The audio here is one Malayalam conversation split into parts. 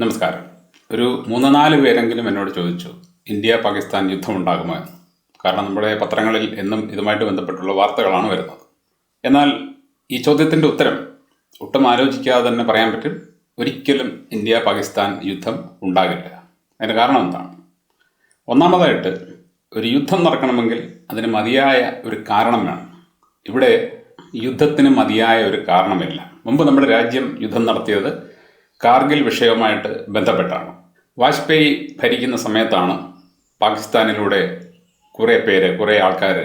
നമസ്കാരം. ഒരു 3-4 പേരെങ്കിലും എന്നോട് ചോദിച്ചു ഇന്ത്യ പാകിസ്ഥാൻ യുദ്ധം ഉണ്ടാകുമോ എന്ന്. കാരണം നമ്മുടെ പത്രങ്ങളിൽ എന്നും ഇതുമായിട്ട് ബന്ധപ്പെട്ടുള്ള വാർത്തകളാണ് വരുന്നത്. എന്നാൽ ഈ ചോദ്യത്തിൻ്റെ ഉത്തരം ഒട്ടും ആലോചിക്കാതെ തന്നെ പറയാൻ പറ്റും, ഒരിക്കലും ഇന്ത്യ പാകിസ്ഥാൻ യുദ്ധം ഉണ്ടാകില്ല. അതിന് കാരണം എന്താണ്? ഒന്നാമതായിട്ട്, ഒരു യുദ്ധം നടക്കണമെങ്കിൽ അതിന് മതിയായ ഒരു കാരണം വേണം. ഇവിടെ യുദ്ധത്തിന് മതിയായ ഒരു കാരണമില്ല. മുമ്പ് നമ്മുടെ രാജ്യം യുദ്ധം നടത്തിയത് കാർഗിൽ വിഷയവുമായിട്ട് ബന്ധപ്പെട്ടാണ്. വാജ്പേയി ഭരിക്കുന്ന സമയത്താണ് പാകിസ്ഥാനിലൂടെ കുറേ ആൾക്കാർ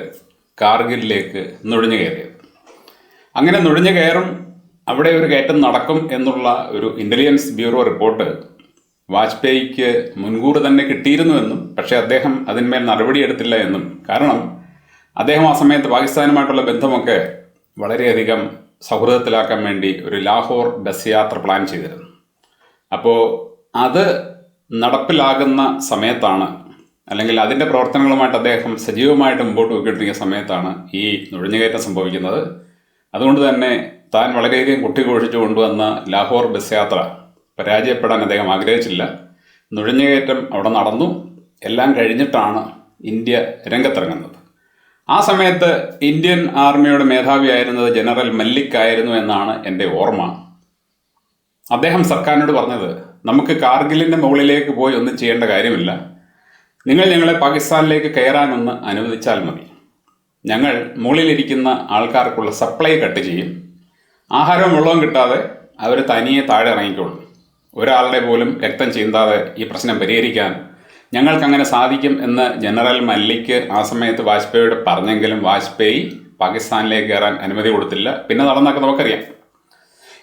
കാർഗിലിലേക്ക് നുഴഞ്ഞു കയറിയത്. അങ്ങനെ നുഴഞ്ഞു കയറും, അവിടെ ഒരു കയറ്റം നടക്കും എന്നുള്ള ഒരു ഇൻ്റലിജൻസ് ബ്യൂറോ റിപ്പോർട്ട് വാജ്പേയിക്ക് മുൻകൂർ തന്നെ കിട്ടിയിരുന്നുവെന്നും, പക്ഷേ അദ്ദേഹം അതിന്മേൽ നടപടിയെടുത്തില്ല എന്നും. കാരണം അദ്ദേഹം ആ സമയത്ത് പാകിസ്ഥാനുമായിട്ടുള്ള ബന്ധമൊക്കെ വളരെയധികം സൗഹൃദത്തിലാക്കാൻ വേണ്ടി ഒരു ലാഹോർ ബസ് യാത്ര പ്ലാൻ ചെയ്തിരുന്നു. അപ്പോൾ അത് നടപ്പിലാകുന്ന സമയത്താണ്, അല്ലെങ്കിൽ അതിൻ്റെ പ്രവർത്തനങ്ങളുമായിട്ട് അദ്ദേഹം സജീവമായിട്ട് മുമ്പോട്ട് പോയിക്കൊണ്ടിരിക്കുന്ന സമയത്താണ് ഈ നുഴഞ്ഞുകയറ്റം സംഭവിക്കുന്നത്. അതുകൊണ്ട് തന്നെ താൻ വളരെയധികം കുട്ടിഘോഷിച്ചു കൊണ്ടുവന്ന ലാഹോർ ബസ് യാത്ര പരാജയപ്പെടാൻ അദ്ദേഹം ആഗ്രഹിച്ചില്ല. നുഴഞ്ഞുകയറ്റം അവിടെ നടന്നു. എല്ലാം കഴിഞ്ഞിട്ടാണ് ഇന്ത്യ രംഗത്തിറങ്ങുന്നത്. ആ സമയത്ത് ഇന്ത്യൻ ആർമിയുടെ മേധാവിയായിരുന്നത് ജനറൽ മല്ലിക് ആയിരുന്നു എന്നാണ് എൻ്റെ ഓർമ്മ. അദ്ദേഹം സർക്കാരിനോട് പറഞ്ഞത്, നമുക്ക് കാർഗിലിൻ്റെ മുകളിലേക്ക് പോയി ഒന്നും ചെയ്യേണ്ട കാര്യമില്ല, നിങ്ങൾ ഞങ്ങളെ പാകിസ്ഥാനിലേക്ക് കയറാനൊന്ന് അനുവദിച്ചാൽ മതി. ഞങ്ങൾ മുകളിലിരിക്കുന്ന ആൾക്കാർക്കുള്ള സപ്ലൈ കട്ട് ചെയ്യും. ആഹാരവും വെള്ളവും കിട്ടാതെ അവർ തനിയെ താഴെ ഇറങ്ങിക്കോളും. ഒരാളുടെ പോലും രക്തം ചീന്താതെ ഈ പ്രശ്നം പരിഹരിക്കാൻ ഞങ്ങൾക്കങ്ങനെ സാധിക്കും എന്ന് ജനറൽ മല്ലിക് ആ സമയത്ത് വാജ്പേയിയോട് പറഞ്ഞെങ്കിലും വാജ്പേയി പാകിസ്ഥാനിലേക്ക് കയറാൻ അനുമതി കൊടുത്തില്ല. പിന്നെ നടന്നൊക്കെ നമുക്കറിയാം.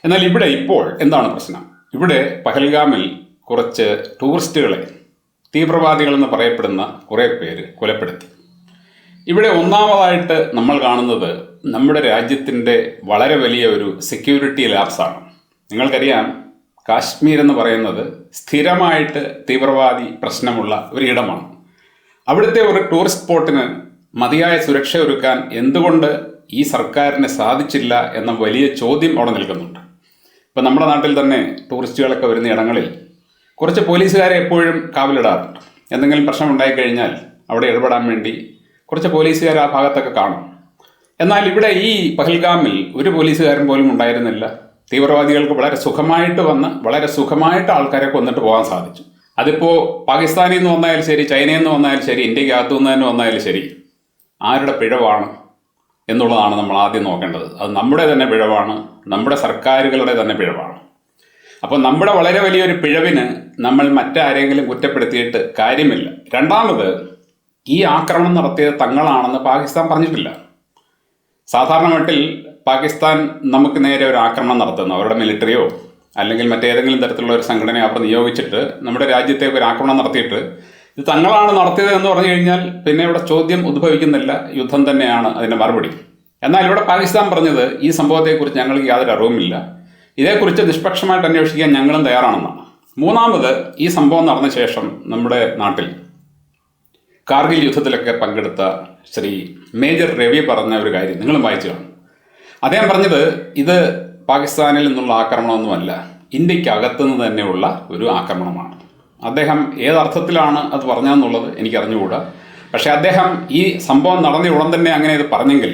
എന്നാൽ ഇവിടെ ഇപ്പോൾ എന്താണ് പ്രശ്നം? ഇവിടെ പഹൽഗാമിൽ കുറച്ച് ടൂറിസ്റ്റുകളെ തീവ്രവാദികളെന്ന് പറയപ്പെടുന്ന കുറേ പേര് കൊലപ്പെടുത്തി. ഇവിടെ ഒന്നാമതായിട്ട് നമ്മൾ കാണുന്നത് നമ്മുടെ രാജ്യത്തിൻ്റെ വളരെ വലിയ ഒരു സെക്യൂരിറ്റി ലാപ്സാണ്. നിങ്ങൾക്കറിയാം, കാശ്മീർ എന്ന് പറയുന്നത് സ്ഥിരമായിട്ട് തീവ്രവാദി പ്രശ്നമുള്ള ഒരിടമാണ്. അവിടുത്തെ ഒരു ടൂറിസ്റ്റ് സ്പോട്ടിന് മതിയായ സുരക്ഷ ഒരുക്കാൻ എന്തുകൊണ്ട് ഈ സർക്കാരിന് സാധിച്ചില്ല എന്ന വലിയ ചോദ്യം അവിടെ നിൽക്കുന്നുണ്ട്. ഇപ്പം നമ്മുടെ നാട്ടിൽ തന്നെ ടൂറിസ്റ്റുകളൊക്കെ വരുന്ന ഇടങ്ങളിൽ കുറച്ച് പോലീസുകാരെ എപ്പോഴും കാവലിടാറുണ്ട്. എന്തെങ്കിലും പ്രശ്നം ഉണ്ടായിക്കഴിഞ്ഞാൽ അവിടെ ഇടപെടാൻ വേണ്ടി കുറച്ച് പോലീസുകാർ ആ ഭാഗത്തൊക്കെ കാണും. എന്നാൽ ഇവിടെ ഈ പഹൽഗാമിൽ ഒരു പോലീസുകാരൻ പോലും ഉണ്ടായിരുന്നില്ല. തീവ്രവാദികൾക്ക് വളരെ സുഖമായിട്ട് വന്ന് വളരെ സുഖമായിട്ട് ആൾക്കാരെ കൊന്നിട്ട് പോകാൻ സാധിച്ചു. അതിപ്പോൾ പാകിസ്ഥാനിൽ നിന്ന് വന്നാലും ശരി, ചൈനയിൽ നിന്ന് വന്നാലും ശരി, ഇന്ത്യക്കകത്തു നിന്ന് തന്നെ വന്നാലും ശരി, ആരുടെ പിഴവാണ് എന്നുള്ളതാണ് നമ്മൾ ആദ്യം നോക്കേണ്ടത്. അത് നമ്മുടെ തന്നെ പിഴവാണ്, നമ്മുടെ സർക്കാരുകളുടെ തന്നെ പിഴവാണ്. അപ്പോൾ നമ്മുടെ വളരെ വലിയൊരു പിഴവിന് നമ്മൾ മറ്റാരെങ്കിലും കുറ്റപ്പെടുത്തിയിട്ട് കാര്യമില്ല. രണ്ടാമത്, ഈ ആക്രമണം നടത്തിയത് തങ്ങളാണെന്ന് പാകിസ്ഥാൻ പറഞ്ഞിട്ടില്ല. സാധാരണ മട്ടിൽ പാകിസ്ഥാൻ നമുക്ക് നേരെ ഒരു ആക്രമണം നടത്തുന്നു, അവരുടെ മിലിറ്ററിയോ അല്ലെങ്കിൽ മറ്റേതെങ്കിലും തരത്തിലുള്ള ഒരു സംഘടനയോ അവർ നിയോഗിച്ചിട്ട് നമ്മുടെ രാജ്യത്തേക്ക് ഒരു ആക്രമണം നടത്തിയിട്ട് ഇത് തങ്ങളാണ് നടത്തിയത് എന്ന് പറഞ്ഞു കഴിഞ്ഞാൽ പിന്നെ ഇവിടെ ചോദ്യം ഉദ്ഭവിക്കുന്നില്ല, യുദ്ധം തന്നെയാണ് അതിൻ്റെ മറുപടി. എന്നാൽ ഇവിടെ പാകിസ്ഥാൻ പറഞ്ഞത് ഈ സംഭവത്തെക്കുറിച്ച് ഞങ്ങൾക്ക് യാതൊരു അറിവുമില്ല, ഇതേക്കുറിച്ച് നിഷ്പക്ഷമായിട്ട് അന്വേഷിക്കാൻ ഞങ്ങളും തയ്യാറാണെന്നാണ്. മൂന്നാമത്, ഈ സംഭവം നടന്ന ശേഷം നമ്മുടെ നാട്ടിൽ കാർഗിൽ യുദ്ധത്തിലൊക്കെ പങ്കെടുത്ത ശ്രീ മേജർ രവി പറഞ്ഞ ഒരു കാര്യം നിങ്ങളും വായിച്ചു കാണും. അദ്ദേഹം പറഞ്ഞത് ഇത് പാകിസ്ഥാനിൽ നിന്നുള്ള ആക്രമണമൊന്നുമല്ല, ഇന്ത്യക്കകത്തു നിന്ന് തന്നെയുള്ള ഒരു ആക്രമണമാണ്. അദ്ദേഹം ഏതർത്ഥത്തിലാണ് അത് പറഞ്ഞതെന്നുള്ളത് എനിക്കറിഞ്ഞുകൂടാ. പക്ഷേ അദ്ദേഹം ഈ സംഭവം നടന്ന ഉടൻ തന്നെ അങ്ങനെ ഇത് പറഞ്ഞെങ്കിൽ,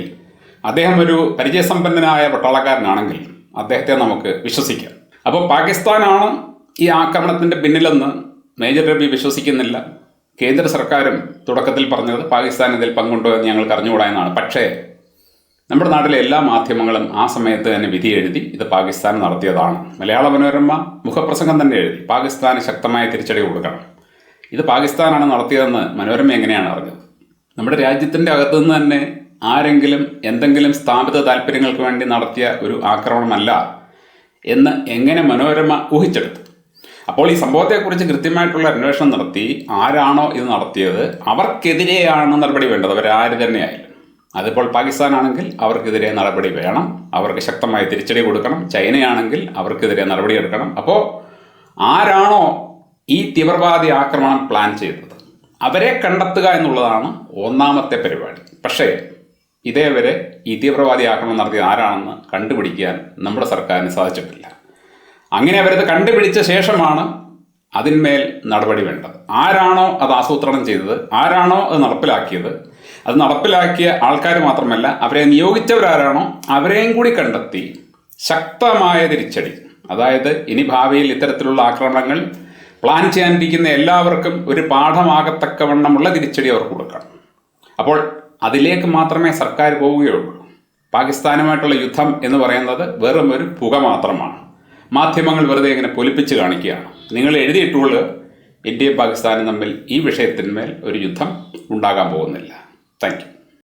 അദ്ദേഹം ഒരു പരിചയസമ്പന്നനായ പട്ടാളക്കാരനാണെങ്കിൽ അദ്ദേഹത്തെ നമുക്ക് വിശ്വസിക്കാം. അപ്പോൾ പാകിസ്ഥാനാണ് ഈ ആക്രമണത്തിൻ്റെ പിന്നിലെന്ന് മേജർ രവി വിശ്വസിക്കുന്നില്ല. കേന്ദ്ര സർക്കാരും തുടക്കത്തിൽ പറഞ്ഞത് പാകിസ്ഥാൻ ഇതിൽ പങ്കുണ്ടോ എന്ന് ഞങ്ങൾക്ക് അറിഞ്ഞുകൂടാ എന്നാണ്. പക്ഷേ നമ്മുടെ നാട്ടിലെ എല്ലാ മാധ്യമങ്ങളും ആ സമയത്ത് തന്നെ വിധി എഴുതി ഇത് പാകിസ്ഥാൻ നടത്തിയതാണ്. മലയാള മനോരമ മുഖപ്രസംഗം തന്നെ എഴുതി, പാകിസ്ഥാന് ശക്തമായ തിരിച്ചടി കൊടുക്കണം, ഇത് പാകിസ്ഥാനാണ് നടത്തിയതെന്ന് മനോരമ എങ്ങനെയാണ് അറിഞ്ഞത്? നമ്മുടെ രാജ്യത്തിൻ്റെ അകത്തുനിന്ന് തന്നെ ആരെങ്കിലും എന്തെങ്കിലും സ്ഥാപിത താല്പര്യങ്ങൾക്ക് വേണ്ടി നടത്തിയ ഒരു ആക്രമണമല്ല എന്ന് എങ്ങനെ മനോരമ ഊഹിച്ചെടുത്തു? അപ്പോൾ ഈ സംഭവത്തെക്കുറിച്ച് കൃത്യമായിട്ടുള്ള അന്വേഷണം നടത്തി ആരാണോ ഇത് നടത്തിയത് അവർക്കെതിരെയാണ് നടപടി വേണ്ടത്, അവരാര് തന്നെയായാലും. അതിപ്പോൾ പാകിസ്ഥാനാണെങ്കിൽ അവർക്കെതിരെ നടപടി വേണം, അവർക്ക് ശക്തമായ തിരിച്ചടി കൊടുക്കണം. ചൈനയാണെങ്കിൽ അവർക്കെതിരെ നടപടി എടുക്കണം. അപ്പോൾ ആരാണോ ഈ തീവ്രവാദി ആക്രമണം പ്ലാൻ ചെയ്തത് അവരെ കണ്ടെത്തുക എന്നുള്ളതാണ് ഒന്നാമത്തെ പരിപാടി. പക്ഷേ ഇതേവരെ ഈ തീവ്രവാദി ആക്രമണം നടത്തിയ ആരാണെന്ന് കണ്ടുപിടിക്കാൻ നമ്മുടെ സർക്കാരിന് സാധിച്ചിട്ടില്ല. അങ്ങനെ അവരത് കണ്ടുപിടിച്ച ശേഷമാണ് അതിന്മേൽ നടപടി വേണ്ടത്. ആരാണോ അത് ആസൂത്രണം ചെയ്തത്, ആരാണോ അത് നടപ്പിലാക്കിയത്, അത് നടപ്പിലാക്കിയ ആൾക്കാർ മാത്രമല്ല, അവരെ നിയോഗിച്ചവരാരാണോ അവരെയും കൂടി കണ്ടെത്തി ശക്തമായ തിരിച്ചടി, അതായത് ഇനി ഭാവിയിൽ ഇത്തരത്തിലുള്ള ആക്രമണങ്ങൾ പ്ലാൻ ചെയ്യാനിരിക്കുന്ന എല്ലാവർക്കും ഒരു പാഠമാകത്തക്കവണ്ണമുള്ള തിരിച്ചടി അവർ കൊടുക്കണം. അപ്പോൾ അതിലേക്ക് മാത്രമേ സർക്കാർ പോവുകയുള്ളൂ. പാകിസ്ഥാനുമായിട്ടുള്ള യുദ്ധം എന്ന് പറയുന്നത് വെറും ഒരു പുക മാത്രമാണ്. മാധ്യമങ്ങൾ വെറുതെ ഇങ്ങനെ പൊലിപ്പിച്ച് കാണിക്കുകയാണ്. നിങ്ങൾ എഴുതിയിട്ടുള്ള ഇന്ത്യയും പാകിസ്ഥാനും തമ്മിൽ ഈ വിഷയത്തിന്മേൽ ഒരു യുദ്ധം ഉണ്ടാകാൻ പോകുന്നില്ല. Thank you.